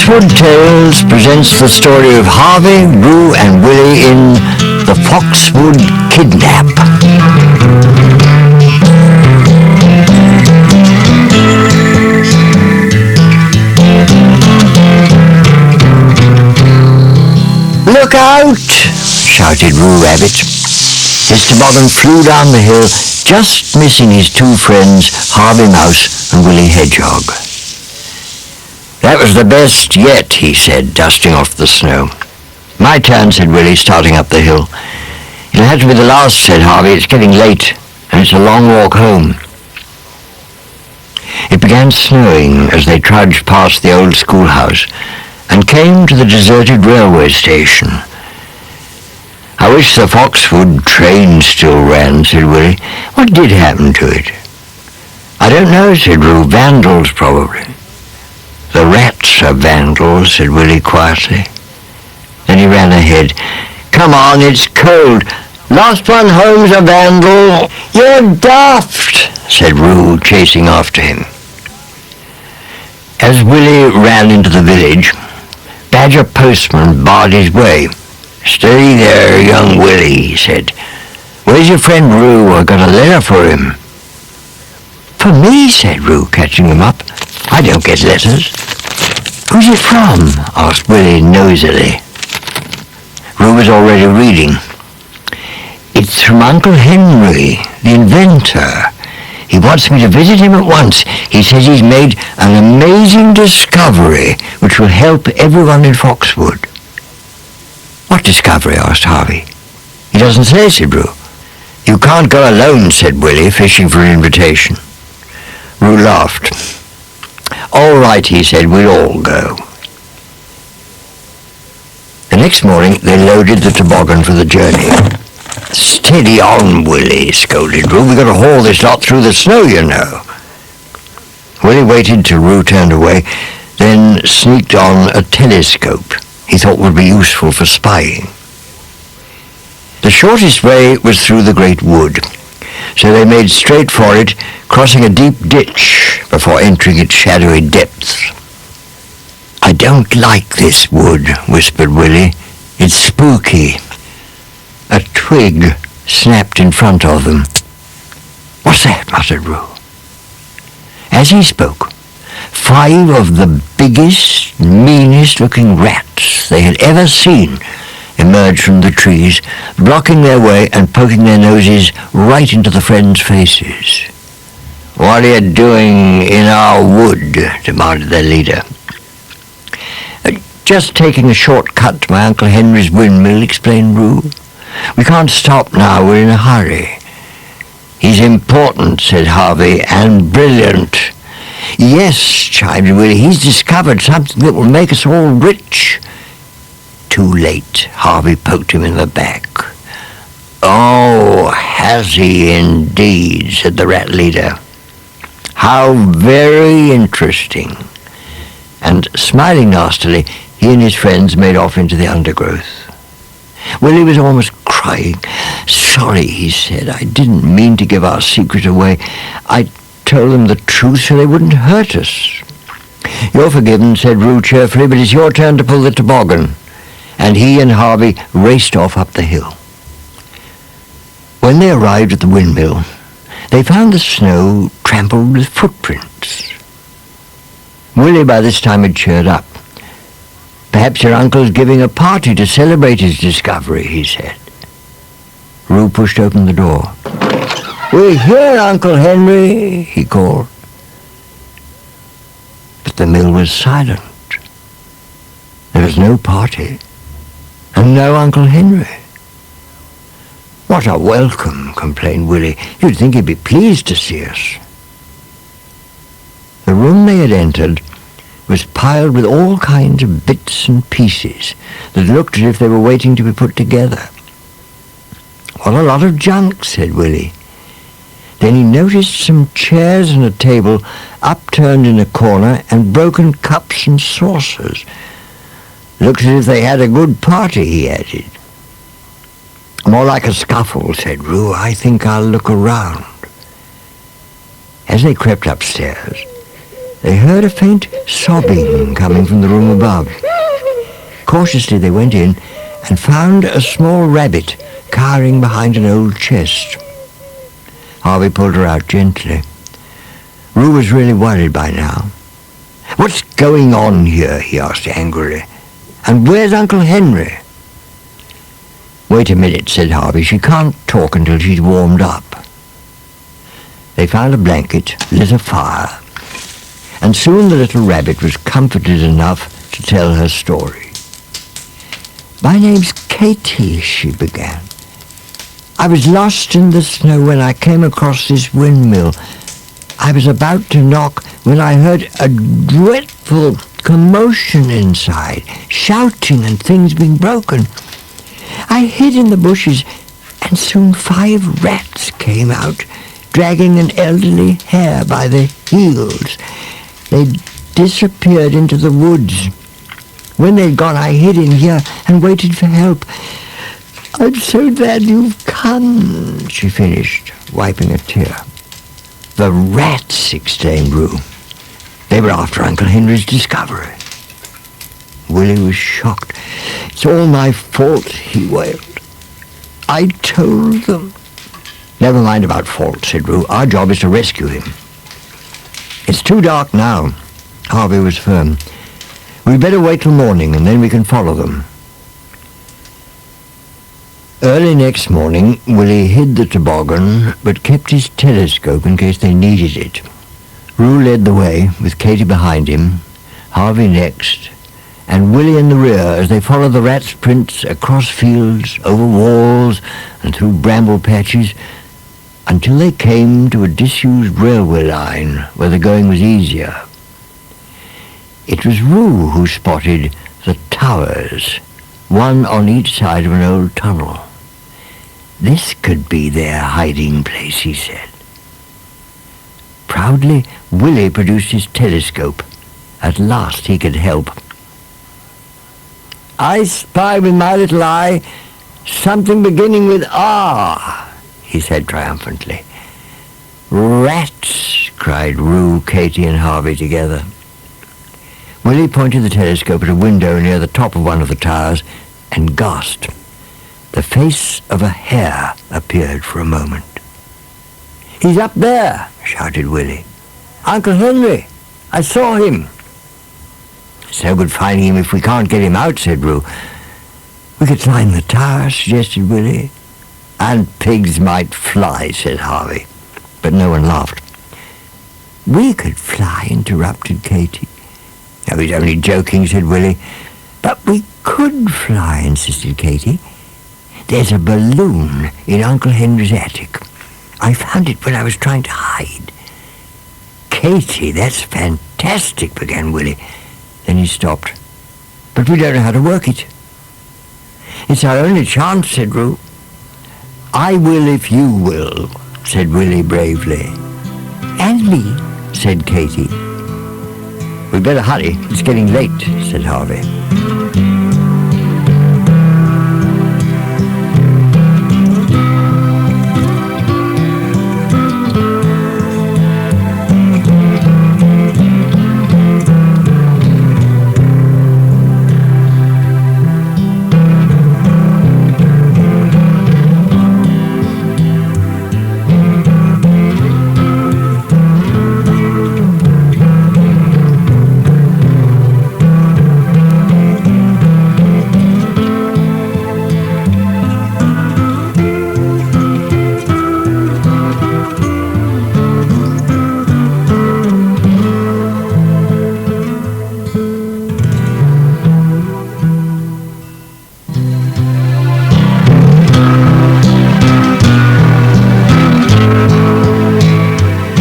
Foxwood Tales presents the story of Harvey, Roo and Willie in The Foxwood Kidnap. "Look out!" shouted Roo Rabbit. His toboggan flew down the hill, just missing his two friends, Harvey Mouse and Willie Hedgehog. "That was the best yet," he said, dusting off the snow. "My turn," said Willie, starting up the hill. "It'll have to be the last," said Harvey. "It's getting late, and it's a long walk home." It began snowing as they trudged past the old schoolhouse and came to the deserted railway station. "I wish the Foxwood train still ran," said Willie. "What did happen to it?" "I don't know," said Roo. "Vandals, probably." "The rats are vandals," said Willie quietly. Then he ran ahead. "Come on, it's cold. Last one home's a vandal." "You're daft," said Roo, chasing after him. As Willie ran into the village, Badger Postman barred his way. "Steady there, young Willie," he said. "Where's your friend Roo? I got a letter for him." "For me?" said Roo, catching him up. "I don't get letters." "Who's it from?" asked Willie nosily. Roo was already reading. "It's from Uncle Henry, the inventor. He wants me to visit him at once. He says he's made an amazing discovery which will help everyone in Foxwood." "What discovery?" asked Harvey. "He doesn't say," said Roo. "You can't go alone," said Willie, fishing for an invitation. Roo laughed. "All right," he said, "we'll all go." The next morning they loaded the toboggan for the journey. "Steady on, Willie," scolded Roo. "We've got to haul this lot through the snow, you know." Willie waited till Roo turned away, then sneaked on a telescope he thought would be useful for spying. The shortest way was through the great wood, so they made straight for it, crossing a deep ditch before entering its shadowy depths. "I don't like this wood," whispered Willie. "It's spooky." A twig snapped in front of them. "What's that?" muttered Roo. As he spoke, 5 of the biggest, meanest-looking rats they had ever seen emerged from the trees, blocking their way and poking their noses right into the friends' faces. "What are you doing in our wood?" demanded their leader. "Just taking a short cut to my Uncle Henry's windmill," explained Roo. "We can't stop now, we're in a hurry." "He's important," said Harvey, "and brilliant." "Yes," chimed in Willie, "he's discovered something that will make us all rich." Too late. Harvey poked him in the back. "Oh, has he indeed?" said the rat leader. "How very interesting." And smiling nastily, he and his friends made off into the undergrowth. Willie was almost crying. "Sorry," he said, "I didn't mean to give our secret away. I told them the truth so they wouldn't hurt us." "You're forgiven," said Roo cheerfully, "but it's your turn to pull the toboggan." And he and Harvey raced off up the hill. When they arrived at the windmill, they found the snow trampled with footprints. Willie by this time had cheered up. "Perhaps your uncle's giving a party to celebrate his discovery," he said. Roo pushed open the door. "We're here, Uncle Henry," he called. But the mill was silent. There was no party, and no Uncle Henry. "What a welcome," complained Willie. "You'd think he'd be pleased to see us." The room they had entered was piled with all kinds of bits and pieces that looked as if they were waiting to be put together. "What a lot of junk," said Willie. Then he noticed some chairs and a table upturned in a corner and broken cups and saucers. "Looks as if they had a good party," he added. "More like a scuffle," said Roo. "I think I'll look around." As they crept upstairs, They heard a faint sobbing coming from the room above. Cautiously they went in and found a small rabbit cowering behind an old chest. Harvey pulled her out gently. Roo was really worried by now. "What's going on here?" he asked angrily. "And where's Uncle Henry?" "Wait a minute," said Harvey. "She can't talk until she's warmed up." They found a blanket, lit a fire, and soon the little rabbit was comforted enough to tell her story. "My name's Katie," she began. "I was lost in the snow when I came across this windmill. I was about to knock when I heard a dreadful commotion inside, shouting and things being broken. I hid in the bushes, and soon 5 rats came out, dragging an elderly hare by the heels. They disappeared into the woods. When they'd gone, I hid in here and waited for help. I'm so glad you've come," she finished, wiping a tear. "The rats!" exclaimed Roo. "They were after Uncle Henry's discovery." Willie was shocked. "It's all my fault," he wailed. "I told them." "Never mind about fault," said Roo. "Our job is to rescue him." "It's too dark now." Harvey was firm. "We'd better wait till morning, and then we can follow them." Early next morning, Willie hid the toboggan, but kept his telescope in case they needed it. Roo led the way, with Katie behind him, Harvey next, and Willie in the rear as they followed the rats' prints across fields, over walls, and through bramble patches, until they came to a disused railway line where the going was easier. It was Roo who spotted the towers, one on each side of an old tunnel. "This could be their hiding place," he said. Proudly, Willie produced his telescope. At last he could help. "I spy with my little eye something beginning with R," he said triumphantly. "Rats!" cried Roo, Katie, and Harvey together. Willie pointed the telescope at a window near the top of one of the towers and gasped. The face of a hare appeared for a moment. "He's up there!" shouted Willie. "Uncle Henry! I saw him!" "It's no good finding him if we can't get him out," said Roo. "We could climb the tower," suggested Willie. "And pigs might fly," said Harvey. But no one laughed. "We could fly," interrupted Katie. "Oh, he's only joking," said Willie. "But we could fly," insisted Katie. "There's a balloon in Uncle Henry's attic. I found it when I was trying to hide." "Katie, that's fantastic," began Willie. Then he stopped. "But we don't know how to work it." "It's our only chance," said Roo. "I will if you will," said Willie bravely. "And me," said Katie. "We'd better hurry. It's getting late," said Harvey.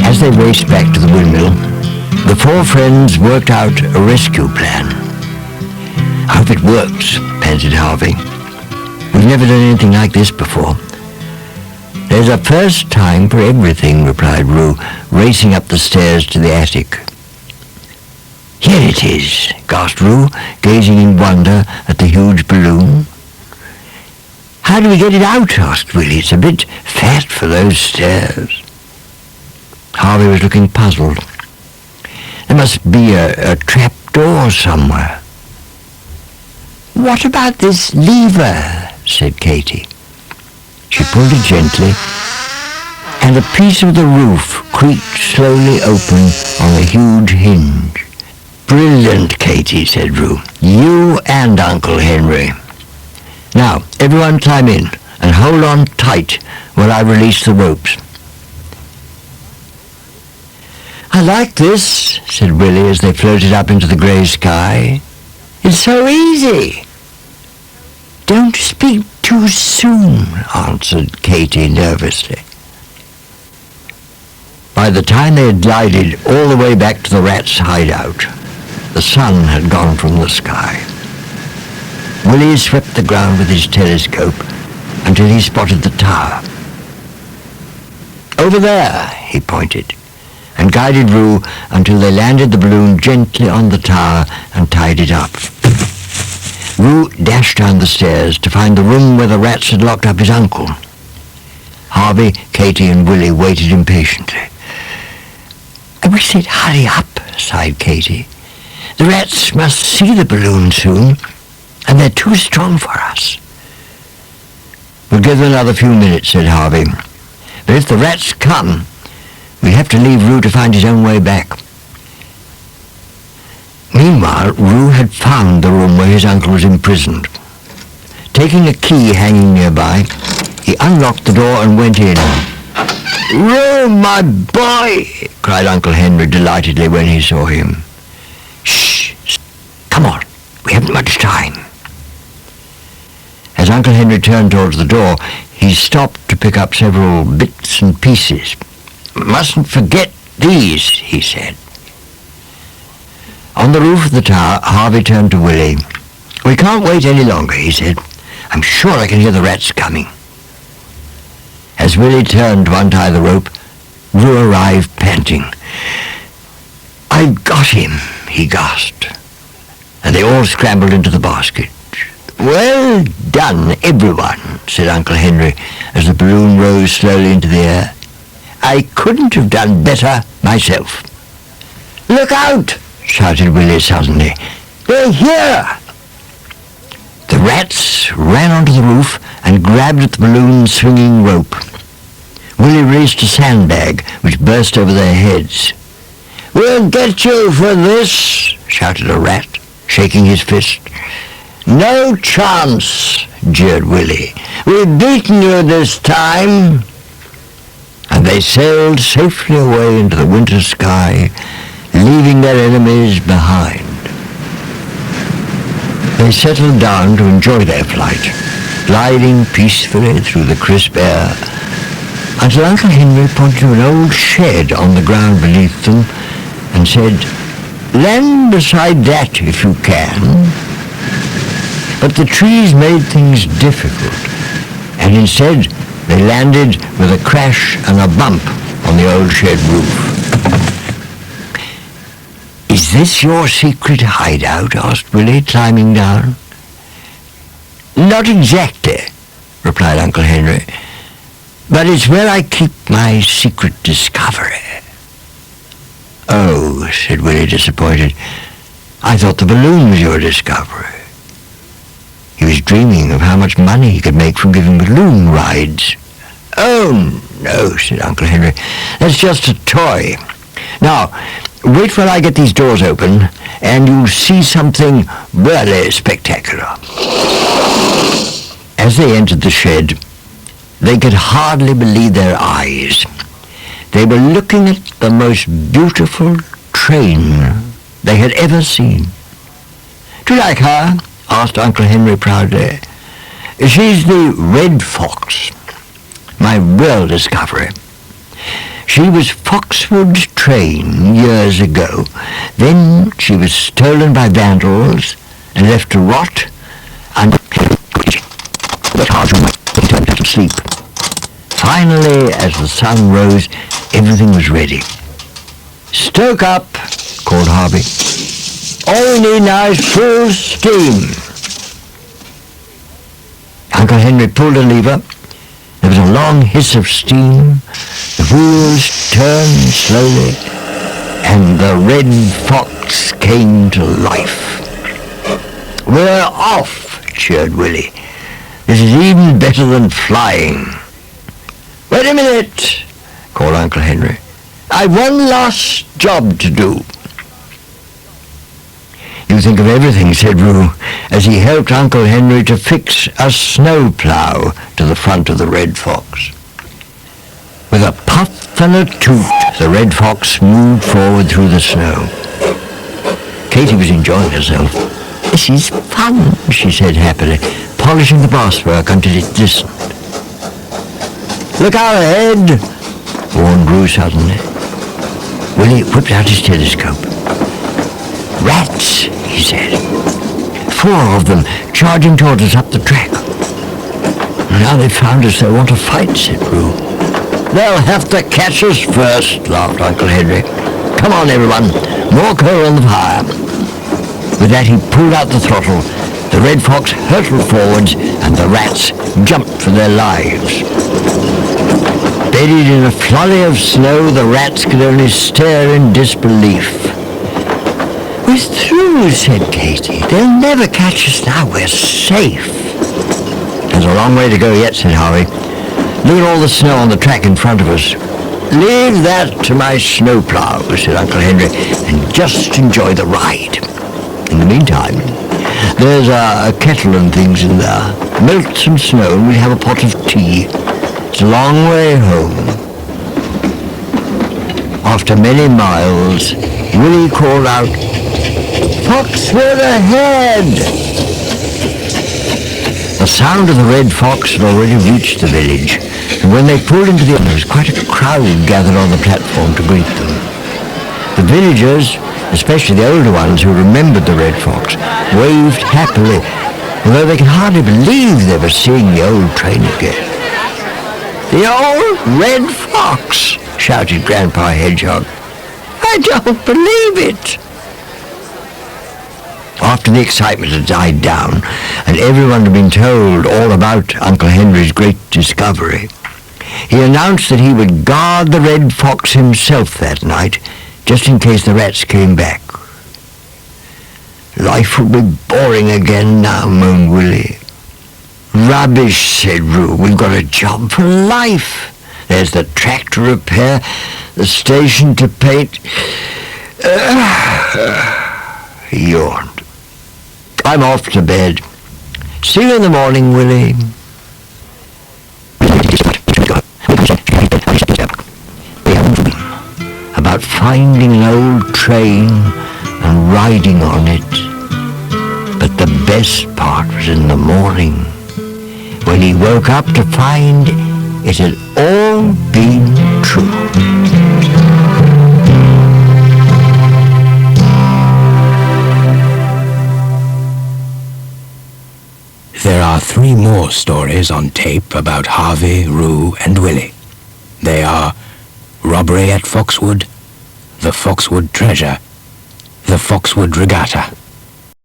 As they raced back to the windmill, the 4 friends worked out a rescue plan. "I hope it works," panted Harvey. "We've never done anything like this before." "There's a first time for everything," replied Roo, racing up the stairs to the attic. "Here it is," gasped Roo, gazing in wonder at the huge balloon. "How do we get it out?" asked Willie. "It's a bit fat for those stairs." Harvey was looking puzzled. There must be a trap door somewhere. "What about this lever?" said Katie. She pulled it gently, and a piece of the roof creaked slowly open on a huge hinge. "Brilliant, Katie," said Roo. "You and Uncle Henry. Now, everyone climb in, and hold on tight while I release the ropes." "I like this," said Willie as they floated up into the grey sky. "It's so easy." "Don't speak too soon," answered Katie nervously. By the time they had glided all the way back to the rats' hideout, the sun had gone from the sky. Willie swept the ground with his telescope until he spotted the tower. "Over there," he pointed, and guided Roo until they landed the balloon gently on the tower and tied it up. Roo dashed down the stairs to find the room where the rats had locked up his uncle. Harvey, Katie, and Willie waited impatiently. "I wish they'd hurry up," sighed Katie. "The rats must see the balloon soon, and they're too strong for us." "We'll give them another few minutes," said Harvey. "But if the rats come, we'll have to leave Roo to find his own way back." Meanwhile, Roo had found the room where his uncle was imprisoned. Taking a key hanging nearby, he unlocked the door and went in. "Roo, my boy!" cried Uncle Henry delightedly when he saw him. "Shh! Come on, we haven't much time." As Uncle Henry turned towards the door, he stopped to pick up several bits and pieces. "Mustn't forget these," he said. On the roof of the tower, Harvey turned to Willie. "We can't wait any longer," he said. "I'm sure I can hear the rats coming." As Willie turned to untie the rope, Roo arrived panting. "I've got him," he gasped, and they all scrambled into the basket. "Well done, everyone," said Uncle Henry as the balloon rose slowly into the air. "I couldn't have done better myself." "Look out!" shouted Willie suddenly. "They're here!" The rats ran onto the roof and grabbed at the balloon's swinging rope. Willie released a sandbag, which burst over their heads. "We'll get you for this," shouted a rat, shaking his fist. "No chance," jeered Willie. "We've beaten you this time." And they sailed safely away into the winter sky, leaving their enemies behind. They settled down to enjoy their flight, gliding peacefully through the crisp air, until Uncle Henry pointed to an old shed on the ground beneath them and said, "Land beside that if you can." But the trees made things difficult, and instead they landed with a crash and a bump on the old shed roof. "Is this your secret hideout?" asked Willie, climbing down. "Not exactly," replied Uncle Henry, "but it's where I keep my secret discovery." "Oh," said Willie, disappointed. "I thought the balloon was your discovery." He was dreaming of how much money he could make from giving balloon rides. "Oh, no," said Uncle Henry. "That's just a toy. Now, wait while I get these doors open, and you'll see something really spectacular." As they entered the shed, they could hardly believe their eyes. They were looking at the most beautiful train they had ever seen. "Do you like her?" asked Uncle Henry proudly. "She's the Red Fox, my real discovery. She was Foxwood's train years ago. Then she was stolen by vandals and left to rot, and but hard to turned out to sleep. Finally, as the sun rose, everything was ready. "Stoke up," called Harvey. "All we need now is full steam." Uncle Henry pulled a lever. There was a long hiss of steam. The wheels turned slowly, and the red fox came to life. "We're off," cheered Willie. "This is even better than flying." "Wait a minute," called Uncle Henry. "I've one last job to do." "You think of everything," said Roo, as he helped Uncle Henry to fix a snow plough to the front of the red fox. With a puff and a toot, the red fox moved forward through the snow. Katie was enjoying herself. "This is fun," she said happily, polishing the brasswork until it glistened. "Look out ahead," warned Roo suddenly. Willie whipped out his telescope. "Rats," he said. "4 of them charging towards us up the track." "Now they've found us, they want to fight," said Roo. "They'll have to catch us first," laughed Uncle Henry. "Come on, everyone, more coal on the fire." With that he pulled out the throttle. The red fox hurtled forwards, and the rats jumped for their lives. Buried in a flurry of snow, the rats could only stare in disbelief. "We're through," said Katie. "They'll never catch us now. We're safe." "There's a long way to go yet," said Harvey. "Look at all the snow on the track in front of us." "Leave that to my snowplow," said Uncle Henry, "and just enjoy the ride. In the meantime, there's a kettle and things in there. Melt some snow and we'll have a pot of tea. It's a long way home." After many miles, Willie called out, "Foxwood ahead!" The sound of the red fox had already reached the village, and when they pulled into the there was quite a crowd gathered on the platform to greet them. The villagers, especially the older ones who remembered the red fox, waved happily, although they could hardly believe they were seeing the old train again. "The old red fox!" shouted Grandpa Hedgehog. "I don't believe it!" After the excitement had died down, and everyone had been told all about Uncle Henry's great discovery, he announced that he would guard the red fox himself that night, just in case the rats came back. "Life will be boring again now," moaned Willie. "Rubbish," said Roo. "We've got a job for life. There's the track to repair, the station to paint." He yawned. "I'm off to bed. See you in the morning, Willie." About finding an old train and riding on it. But the best part was in the morning, when he woke up to find it had all been true. There are 3 more stories on tape about Harvey, Roo, and Willie. They are Robbery at Foxwood, The Foxwood Treasure, The Foxwood Regatta.